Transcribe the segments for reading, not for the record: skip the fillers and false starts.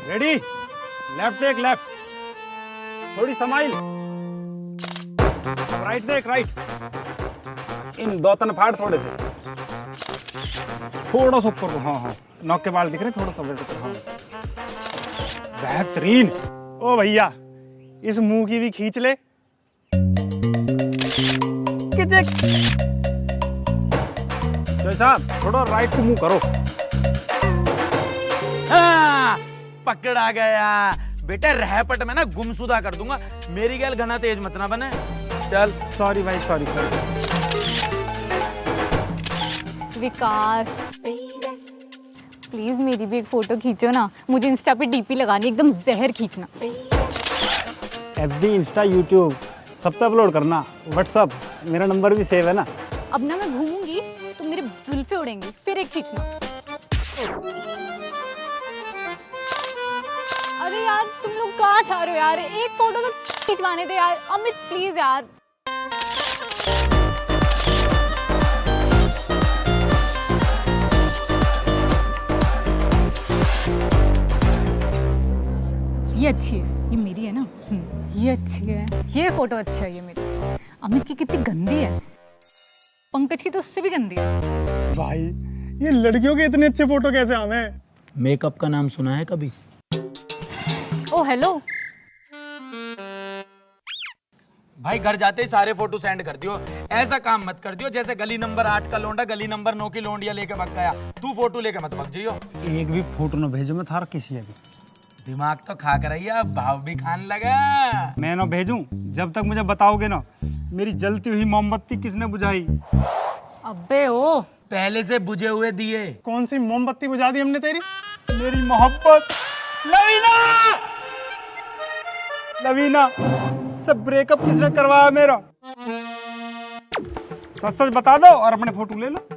Ready, left देख left, थोड़ी समाइल, राइट देख राइट, इन दो तन फाड़ थोड़े से, थोड़ा सा ऊपर को, हाँ हाँ नौक के बाल दिख रहे थोड़ा सा ऊपर, हाँ बेहतरीन। ओ भैया इस मुंह की भी खींच ले। साहब थोड़ा राइट को मुंह करो। हाँ, पकड़ा गया बेटा, रहपट में ना गुमशुदा कर दूंगा। मेरी गैल घना तेज मत ना बने। चल। सॉरी भाई, सॉरी सॉरी। विकास प्लीज मेरी भी एक फोटो खींचो ना, मुझे इंस्टा पे डीपी लगानी, एकदम जहर खींचना। एफबी, इंस्टा, यूट्यूब सब पे अपलोड करना, व्हाट्सअप मेरा नंबर भी सेव है ना। अब ना मैं घूमूंगी तो मेरे जुल्फे उड़ेंगी, फिर एक खींचना। अरे यार तुम लोग कहाँ जा रहे हो यार, एक फोटो तो खिंचवाने दे यार। अमित प्लीज यार। ये अच्छी है, ये मेरी है ना। ये अच्छी है, ये फोटो अच्छा है, ये मेरी। अमित की कितनी गंदी है, पंकज की तो उससे भी गंदी है। भाई ये लड़कियों के इतने अच्छे फोटो कैसे आवे हैं? मेकअप का नाम सुना है कभी? ओ हेलो भाई, घर जाते ही सारे फोटो सेंड कर दियो। ऐसा काम मत कर दियो जैसे गली नंबर 8 का लोंडा गली नंबर 9 की लोंडिया लेके भाग गया। तू फोटो लेके मत भाग जाइयो। एक भी फोटो ना भेजो मैं थारा किसी अभी। दिमाग तो खा कर रही है, भाव भी खान लगा। मैं ना भेजूं जब तक मुझे बताओगे ना मेरी जलती हुई मोमबत्ती किसने बुझाई। अबे ओ पहले से बुझे हुए दिए। कौन सी मोमबत्ती बुझा दी हमने तेरी? मेरी मोहब्बत लवीना। लवीना सब ब्रेकअप किसने करवाया मेरा? सच सच बता दो और अपने फोटो ले लो।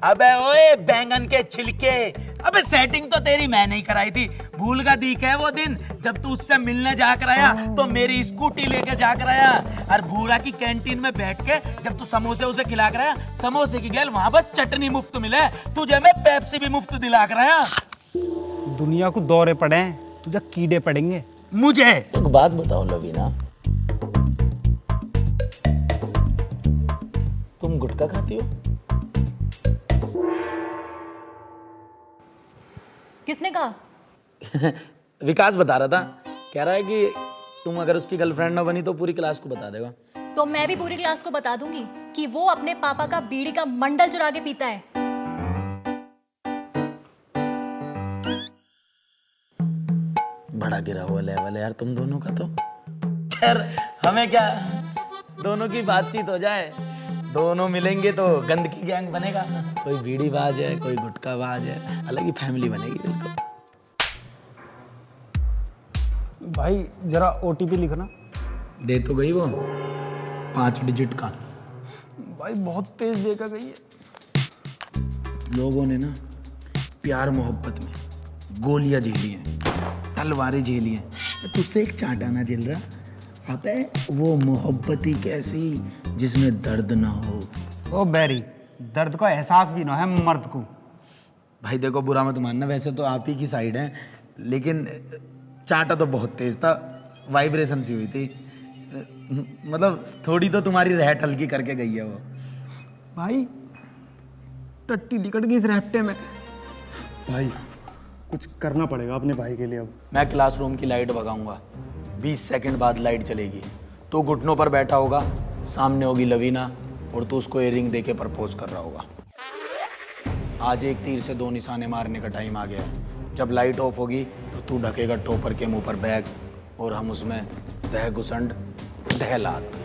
अबे ओए बैंगन के छिलके, अबे सेटिंग तो तेरी मैंने ही कराई थी। भूल का दीख है वो दिन जब तू उससे मिलने जाकर आया तो मेरी स्कूटी लेके जाकर आया, और भूरा की कैंटीन में बैठ के जब तू समोसे उसे खिला कर आया, समोसे की गैल वहां बस चटनी मुफ्त मिले, तुझे मैं पेप्सी भी मुफ्त दिला कर आया। दुनिया को दौरे पड़े हैं, तुझे कीड़े पड़ेंगे। मुझे एक बात बताओ लवीना, तुम गुटखा खाती हो? किसने कहा? विकास बता रहा था, कह रहा है कि तुम अगर उसकी गर्लफ्रेंड ना बनी तो पूरी क्लास को बता देगा। तो मैं भी पूरी क्लास को बता दूंगी कि वो अपने पापा का बीड़ी का मंडल चुरा के पीता है। बड़ा गिरा हुआ लेवल है यार तुम दोनों का तो। खैर हमें क्या, दोनों की बातचीत हो जाए, दोनों मिलेंगे तो गंद की गैंग बनेगा। कोई बीड़ी बाज है, कोई गुटखा बाज है, अलग ही फैमिली बनेगी बिल्कुल। भाई जरा ओटीपी लिखना। दे तो गई वो 5 डिजिट का। भाई बहुत तेज देखा गई है। लोगों ने ना प्यार मोहब्बत में गोलियां झेली हैं, तलवारें झेली हैं, तुझसे एक चांटा ना झेल रहा। आता है वो मोहब्बत ही कैसी जिसमें दर्द ना हो। ओ बैरी, दर्द का एहसास भी ना है मर्द को। भाई देखो बुरा मत मानना, वैसे तो आप ही की साइड है, लेकिन चांटा तो बहुत तेज था, वाइब्रेशन सी हुई थी। मतलब थोड़ी तो तुम्हारी रहट हल्की करके गई है वो। भाई टट्टी निकट गई इस रैप्टे में। भाई कुछ करना पड़ेगा अपने भाई के लिए अब। मैं क्लासरूम की लाइट भगाऊंगा, 20 सेकंड बाद लाइट चलेगी, तो घुटनों पर बैठा होगा, सामने होगी लवीना और तू उसको इयररिंग देके प्रपोज कर रहा होगा। आज एक तीर से 2 निशाने मारने का टाइम आ गया है। जब लाइट ऑफ होगी तो तू ढकेगा टोपर के मुंह पर बैग, और हम उसमें दह घुसंड दह लात।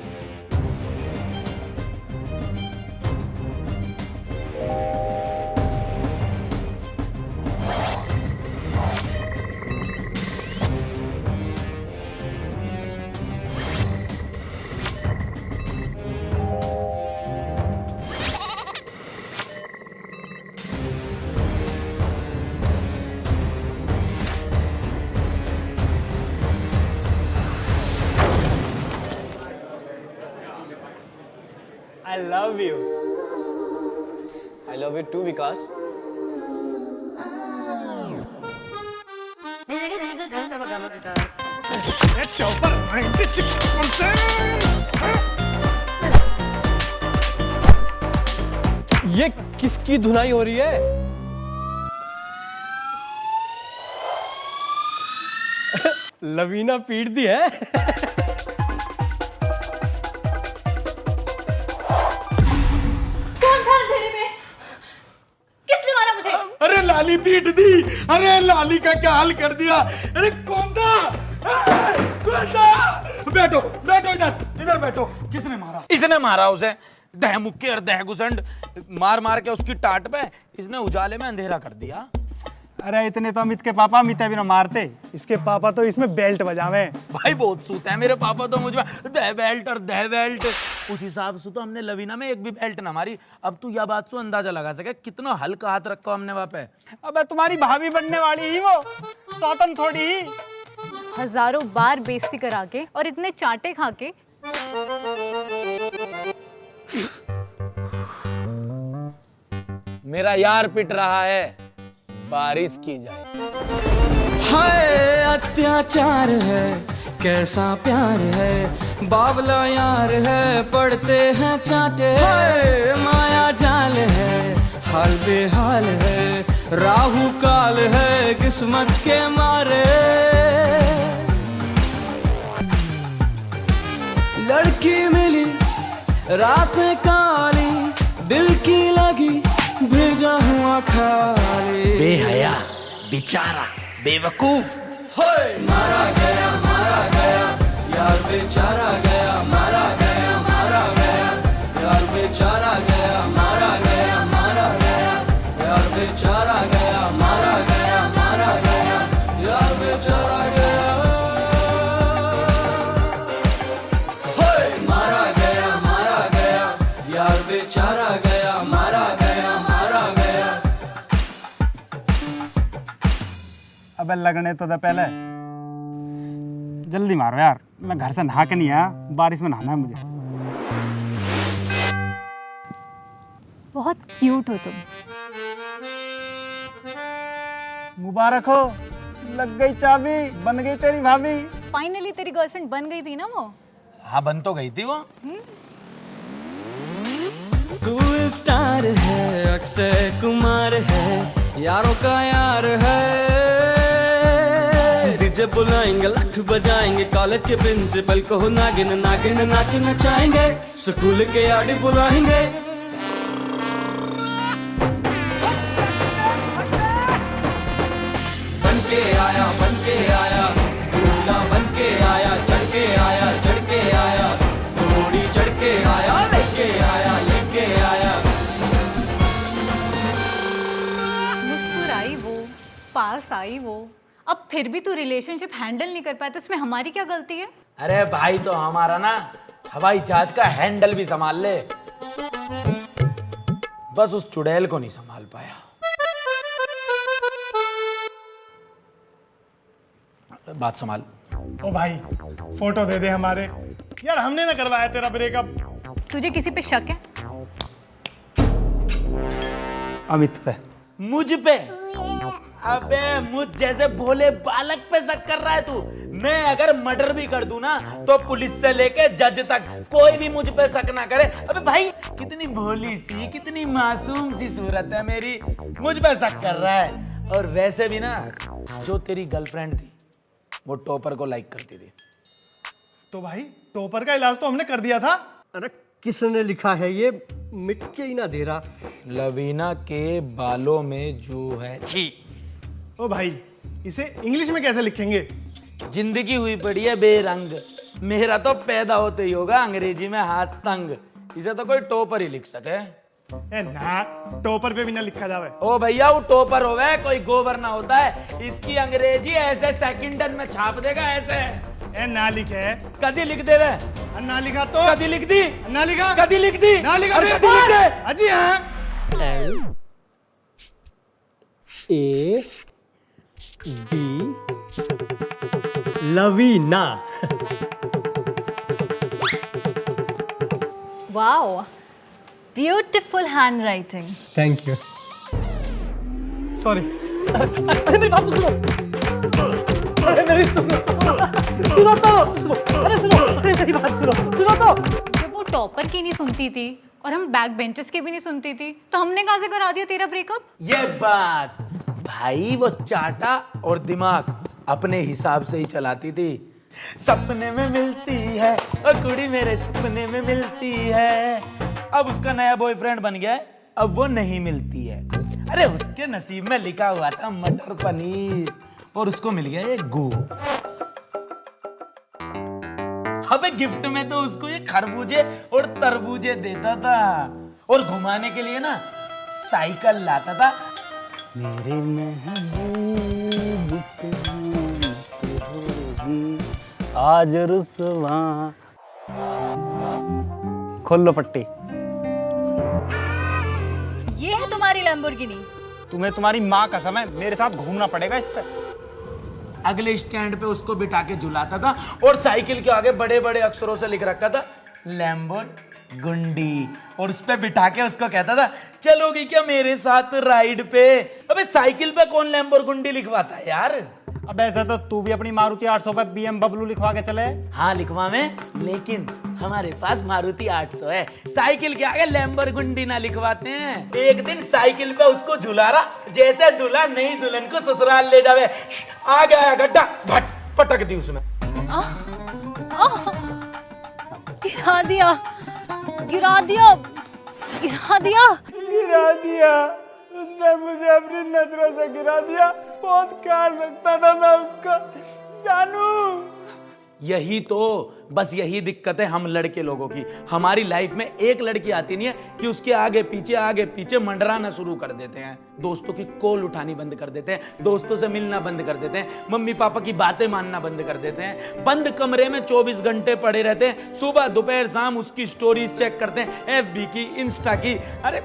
I love you. I love you too, Vikas. Topper 96%। ये किसकी धुनाई हो रही है? लवीना पीट दी है। कौन था अंधेरे में? किसने मारा मुझे? अरे लाली पीट दी। अरे लाली का क्या हाल कर दिया। अरे कौन था? कौन था? बैठो बैठो, इधर बैठो। किसने मारा? इसने मारा उसे। दह मुक्के और दह घुसंड मार मार के उसकी टाट पे इसने उजाले में अंधेरा कर दिया। अरे इतने तो अमित के पापा अमित भी ना मारते। इसके पापा तो इसमें बेल्ट बजावे। भाई बहुत सूत है मेरे पापा तो मुझ में दह बेल्ट और दह बेल्ट। उस हिसाब से तो हमने लवीना में एक भी बेल्ट ना मारी। अब तू यह बात से अंदाजा लगा सके कितना हल्का हाथ रखा हमने वहां पे। अबे तुम्हारी भाभी बनने वाली ही वो, सौतन थोड़ी ही। हजारों बार बेइज्जती करा के और इतने चांटे खा के मेरा यार पिट रहा है, बारिश की जाए। हाय अत्याचार है, कैसा प्यार है, बावला यार है, पड़ते हैं चांटे। हाय माया जाल है, हाल बेहाल है, राहु काल है, किस्मत के मारे। लड़की मिली रात काली, दिल की लगी भेजा हुआ खाली। बेहया, बेचारा, बेवकूफ। मारा गया यार बेचारा गया, मारा गया यार बेचारा गया, मारा गया यार बेचारा गया, मारा गया यार बेचारा गया। मारा गया यार बेचारा गया, मारा गया। अबे लगने तो दे पहले, जल्दी मारो यार। मैं घर से नहा के नहीं आया, बारिश में नहाना है मुझे। बहुत क्यूट हो तुम। मुबारक हो, लग गई चाबी, बन गई तेरी भाभी। फाइनली तेरी गर्लफ्रेंड बन गई थी ना वो। हाँ बन तो गई थी वो। तू स्टार है, अक्षय कुमार है, यारों का यार है। डीजे बुलाएंगे, लठ बजाएंगे, कॉलेज के प्रिंसिपल को नागिन नागिन नाच नचाएंगे, स्कूल के यार्ड बुलाएंगे। बनके आया दूल्हा, बनके आया, चढ़ के आया, घोड़ी चढ़ के आया, लेके आया। मुस्कुराई वो, पास आई वो। अब फिर भी तू रिलेशनशिप हैंडल नहीं कर पाया तो इसमें हमारी क्या गलती है? अरे भाई तो हमारा ना हवाई जहाज का हैंडल भी संभाल ले, बस उस चुड़ैल को नहीं संभाल पाया। बात संभाल। ओ भाई फोटो दे दे हमारे यार, हमने ना करवाया तेरा ब्रेकअप। तुझे किसी पे शक है? अमित पे। मुझ पे? अबे मुझ जैसे भोले बालक पे शक कर रहा है तू? मैं अगर मर्डर भी कर दूं ना तो पुलिस से लेके जज तक कोई भी मुझ पे शक ना करे। अबे भाई कितनी भोली सी, कितनी मासूम सी सूरत है मेरी, मुझ पे शक कर रहा है। और वैसे भी ना जो तेरी गर्लफ्रेंड थी वो टॉपर को लाइक करती थी। तो भाई टॉपर का इलाज तो हमने कर दिया था। अरे किसने लिखा है ये? मिट के ही ना दे रहा। लवीना के बालों में जो है छी। ओ भाई इसे इंग्लिश में कैसे लिखेंगे? जिंदगी हुई पड़ी है बेरंग, मेरा तो पैदा होते ही होगा अंग्रेजी में हाथ तंग। इसे तो कोई टॉपर ही लिख सके। ए ना, टॉपर पे भी ना लिखा जावे। ओ भैया वो टॉपर होवे, कोई गोबर ना होता है। इसकी अंग्रेजी ऐसे सेकंडन में छाप देगा ऐसे। ए ना लिखे, कदी लिख देवे। ना लिखा तो कदी लिख दी। ना लिखा, कदी लिख दी। ना लिखा, अरे कदी लिख दे। अजी हाँ। ए बी Lavina. Wow, beautiful handwriting. Thank you. Sorry. अरे मेरी बात तो सुनो। अरे मेरी सुनो। टॉपर की नहीं सुनती थी और हम बैक बेंचेस की भी नहीं सुनती थी, तो हमने कहाँ से करा दिया तेरा ब्रेकअप? ये बात भाई, वो चाटा और दिमाग अपने हिसाब से ही चलाती थी। सपने में मिलती है और कुड़ी मेरे सपने में मिलती है। अब उसका नया बॉयफ्रेंड बन गया है, अब वो नहीं मिलती है। अरे उसके नसीब में लिखा हुआ था मटर पनीर और उसको मिल गया ये गू। अबे गिफ्ट में तो उसको ये खरबूजे और तरबूजे देता था और घुमाने के लिए ना साइकिल लाता था। मेरे महबूब होगी आज रुसवा। खोल लो पट्टी। ये है तुम्हारी लैम्बोर्गिनी? तुम्हें तुम्हारी माँ कसम है, मेरे साथ घूमना पड़ेगा इस पे। अगले स्टैंड पे उसको बिठा के झुलाता था और साइकिल के आगे बड़े बड़े अक्षरों से लिख रखा था लैम्बोर्गिनी, और उस पे बिठा के उसको कहता था चलोगी क्या मेरे साथ राइड पे। अबे साइकिल पे कौन लैम्बोर्गिनी लिखवाता है यार। अब ऐसा तो तू भी अपनी मारुति 800 पे BMW लिखवा के चले। हाँ लिखवा में, लेकिन हमारे पास मारुति 800 है, साइकिल के आगे लैम्बोर्गिनी ना लिखवाते हैं। एक दिन साइकिल पे उसको झुला रहा, जैसे दूल्हा नई दुल्हन को ससुराल ले जावे, आ गया गड्ढा, भट पटक दी उसमें। गिरा दिया, गिरा दिया, गिरा दिया। गिरा दिया उसने, मुझे अपनी नजरों से गिरा दिया। बहुत ख्याल रखता था मैं उसका, जानू। यही तो, बस यही दिक्कत है हम लड़के लोगों की। हमारी लाइफ में एक लड़की आती नहीं है कि उसके आगे पीछे मंडराना शुरू कर देते हैं, दोस्तों की कॉल उठानी बंद कर देते हैं, दोस्तों से मिलना बंद कर देते हैं, मम्मी पापा की बातें मानना बंद कर देते हैं, बंद कमरे में 24 घंटे पड़े रहते हैं, सुबह दोपहर शाम उसकी स्टोरीज चेक करते हैं, FB की, इंस्टा की। अरे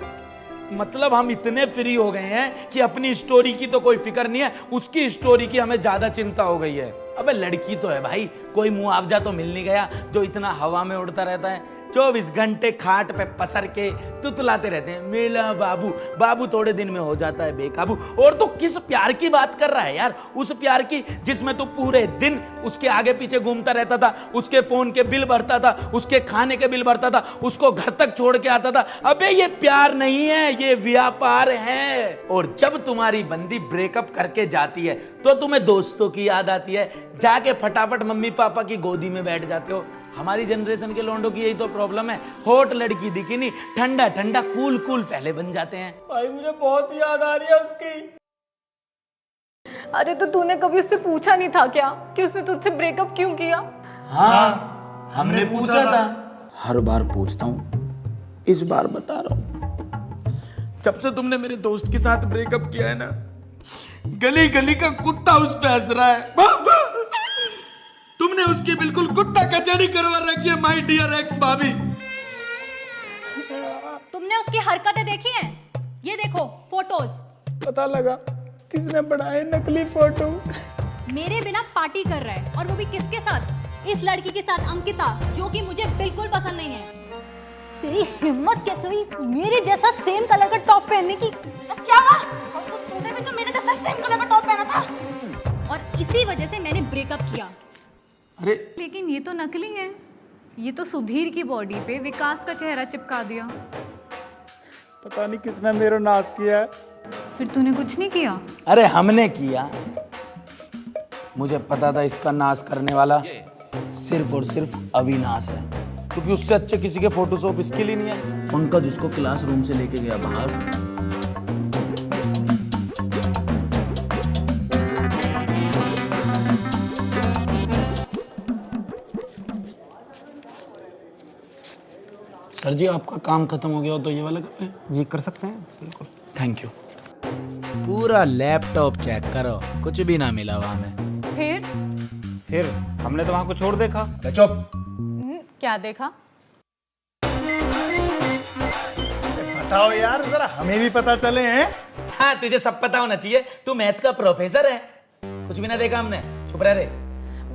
मतलब हम इतने फ्री हो गए हैं कि अपनी स्टोरी की तो कोई फिक्र नहीं है, उसकी स्टोरी की हमें ज्यादा चिंता हो गई है। अबे लड़की तो है भाई, कोई मुआवजा तो मिल नहीं गया जो इतना हवा में उड़ता रहता है, 24 घंटे खाट पे पसर के तुतलाते रहते हैं मेरा बाबू। बाबू थोड़े दिन में हो जाता है बेकाबू। और तो किस प्यार की बात कर रहा है यार, उस प्यार की जिसमें तो पूरे दिन उसके आगे पीछे घूमता रहता था, उसके फोन के बिल भरता था, उसके खाने के बिल भरता था, उसको घर तक छोड़ के आता था। अबे ये प्यार नहीं है, ये व्यापार है। और जब तुम्हारी बंदी ब्रेकअप करके जाती है तो तुम्हें दोस्तों की याद आती है, जाके फटाफट मम्मी पापा की गोदी में बैठ जाते हो। हमारी जनरेशन के लोंडों की यही तो प्रॉब्लम है, हॉट लड़की दिखी नहीं, ठंडा ठंडा कूल कूल पहले बन जाते हैं। भाई मुझे बहुत याद आ रही है उसकी। अरे तो तूने कभी उससे पूछा नहीं था क्या कि उसने तुझसे ब्रेकअप क्यों किया? हाँ हमने पूछा था। हर बार पूछता हूँ, इस बार बता रहा हूँ। जब से तुमने मेरे दोस्त के साथ ब्रेकअप किया है ना, गली गली का कुत्ता उस पे हंस रहा है। तुमने उसकी बिल्कुल कुत्ता कचौड़ी करवा रखी है माय डियर एक्स भाभी। तुमने उसकी हरकतें देखी हैं? ये देखो फोटोज। पता लगा किसने बनाए नकली फोटो। मेरे बिना पार्टी कर रहा है, और वो भी किसके साथ? इस लड़की के साथ, अंकिता, जो कि मुझे बिल्कुल पसंद नहीं है। तेरी हिम्मत कैसे हुई मेरे जैसा सेम कलर का टॉप पहनने की? तो क्या हुआ? परसों तूने भी तो मेरे जैसा सेम कलर का टॉप पहना था, और इसी वजह से मैंने ब्रेकअप किया। अरे लेकिन ये तो नकली है, ये तो सुधीर की बॉडी पे विकास का चेहरा चिपका दिया। पता नहीं किसने मेरा नाश किया है। फिर तूने कुछ नहीं किया? अरे हमने किया। मुझे पता था इसका नाश करने वाला सिर्फ और सिर्फ अविनाश है, क्योंकि उससे अच्छे किसी के फोटोशॉप इसके लिए नहीं है। पंकज उसको क्लासरूम से लेके गया बाहर। सर जी आपका काम खत्म हो गया हो तो ये वाला कर लें? जी कर सकते हैं, बिल्कुल। Thank you. पूरा लैपटॉप चेक करो, कुछ भी ना मिला वहां में। फिर हमने तो वहां कुछ और देखा। चुप। क्या देखा? बताओ यार, जरा हमें भी पता चले हैं। हाँ तुझे सब पता होना चाहिए, तू मैथ का प्रोफेसर है। कुछ भी ना देखा हमने, चुप रह रे।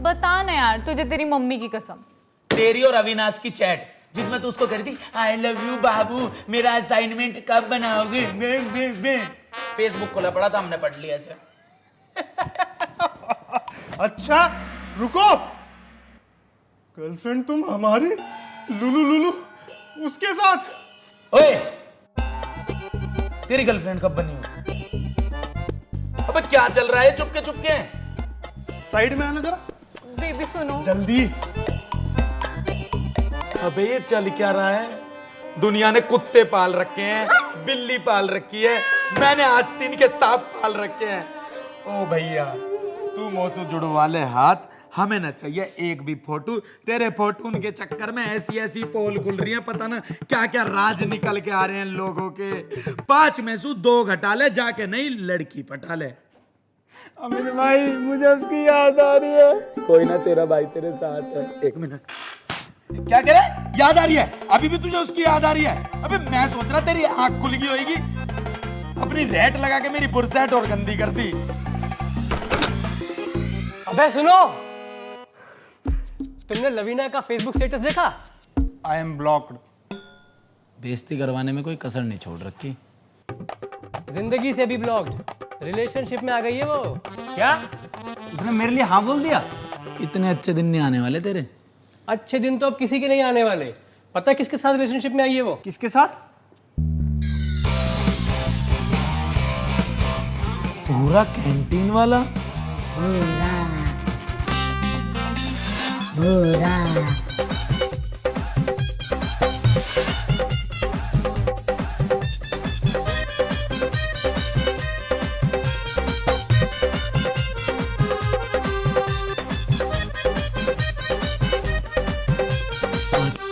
बता ना यार, तुझे तेरी मम्मी की कसम। तेरी और अविनाश की चैट जिसमें तू उसको कह रही थी आई लव यू बाबू, मेरा असाइनमेंट कब बनाओगे। फेसबुक खोला पड़ा था, हमने पढ़ लिया इसे। अच्छा रुको, गर्लफ्रेंड तुम हमारी? लुलू लुलू उसके साथ। ओए, तेरी गर्लफ्रेंड कब बनी हो? अबे क्या चल रहा है चुपके चुपके? साइड में आना जरा। बेबी सुनो। जल्दी। अबे ये चल क्या रहा है? दुनिया ने कुत्ते पाल रखे हैं, बिल्ली पाल रखी है, मैंने आस्तीन के सांप पाल रखे हैं। ओ भैया, तू मोसू जुड़वा ले हाथ, हमें ना चाहिए एक भी फोटो। तेरे फोटो के चक्कर में ऐसी ऐसी पोल खुल रही है, पता ना क्या क्या राज निकल के आ रहे हैं लोगों के। 5 में से 2 घटा ले, जाके नहीं लड़की पटा ले। अमित भाई मुझे उसकी याद आ रही है। कोई ना, तेरा भाई तेरे साथ है। 1 मिनट, क्या कह रहा है? याद आ रही है? अभी भी तुझे उसकी याद आ रही है? अबे मैं सोच रहा तेरी आंख खुल गई होगी, अपनी रेट लगा के मेरी बुरसेट और गंदी कर दी। अबे सुनो, तुमने लवीना का फेसबुक स्टेटस देखा? I am blocked. बेइज्जती करवाने में कोई कसर नहीं छोड़ रखी। जिंदगी से भी ब्लॉक्ड, रिलेशनशिप में आ गई है वो। क्या उसने मेरे लिए हाँ बोल दिया? इतने अच्छे दिन नहीं आने वाले तेरे। अच्छे दिन तो अब किसी के नहीं आने वाले। पता है किसके साथ रिलेशनशिप में आई है वो? किसके साथ? पूरा कैंटीन वाला।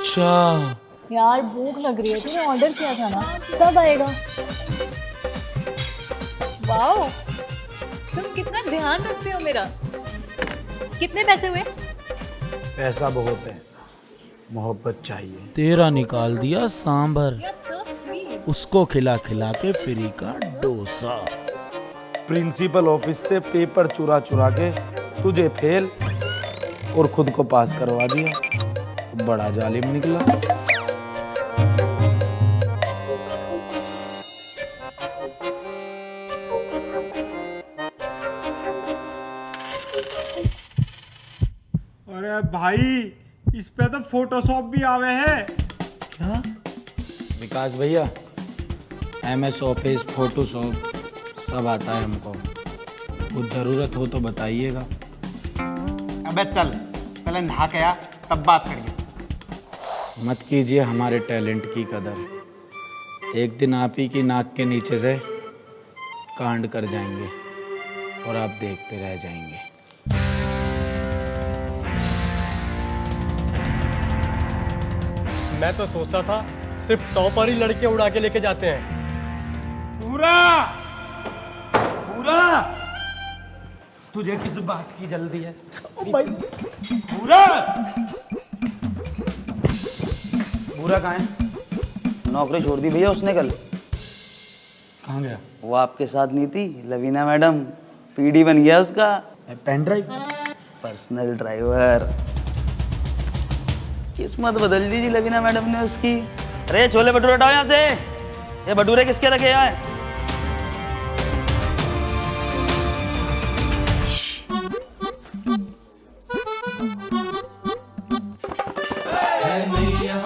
अच्छा, यार भूख लग रही है, तूने ऑर्डर किया था ना, कब आएगा? वाओ, तुम कितना ध्यान रखते हो मेरा। कितने पैसे हुए? पैसा बहुत है, मोहब्बत चाहिए। तेरा निकाल दिया सांभर, उसको खिला खिला के फ्री का डोसा। प्रिंसिपल ऑफिस से पेपर चुरा चुरा के तुझे फेल और खुद को पास करवा दिया। बड़ा जालिम निकला। अरे भाई, इस पे तो फोटोशॉप भी आवे है। क्या? विकास भैया, MS ऑफिस, फोटोशॉप सब आता है हमको। कुछ जरूरत हो तो बताइएगा। अबे चल, पहले नहा के आ, तब बात करेंगे। मत कीजिए हमारे टैलेंट की कदर। एक दिन आप ही की नाक के नीचे से कांड कर जाएंगे और आप देखते रह जाएंगे। मैं तो सोचता था सिर्फ टॉपर ही लड़के उड़ा के लेके जाते हैं। पूरा पूरा, तुझे किस बात की जल्दी है? पूरा पूरा कहाँ है? नौकरी छोड़ दी भैया उसने कल। कहाँ गया? वो आपके साथ नहीं थी लवीना मैडम, PD बन गया उसका। Pen drive. Personal driver. किस्मत बदल दी थी लवीना मैडम ने उसकी। अरे छोले भटूरे हटाओ यहाँ से। ये भटूरे किसके रखे हैं?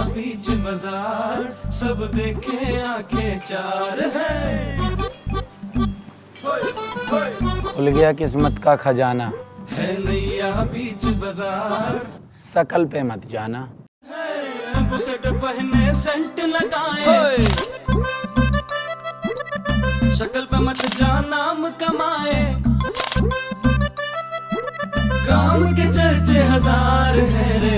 बीच बाजार सब देखे आंखें चार है। खुल गया किस्मत का खजाना, है नैया बीच बाजार। शकल पे मत जाना। बुसेट पहने सेंट लगाए, शक्ल पे मत जा नाम कमाए। काम के चर्चे 1000 है रे।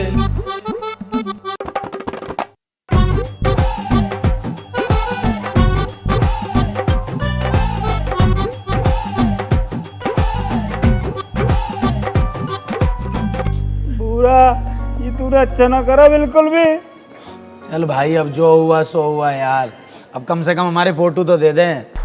ये तूने अच्छा ना करा बिल्कुल भी। चल भाई, अब जो हुआ सो हुआ यार। अब कम से कम हमारे फोटो तो दे दें।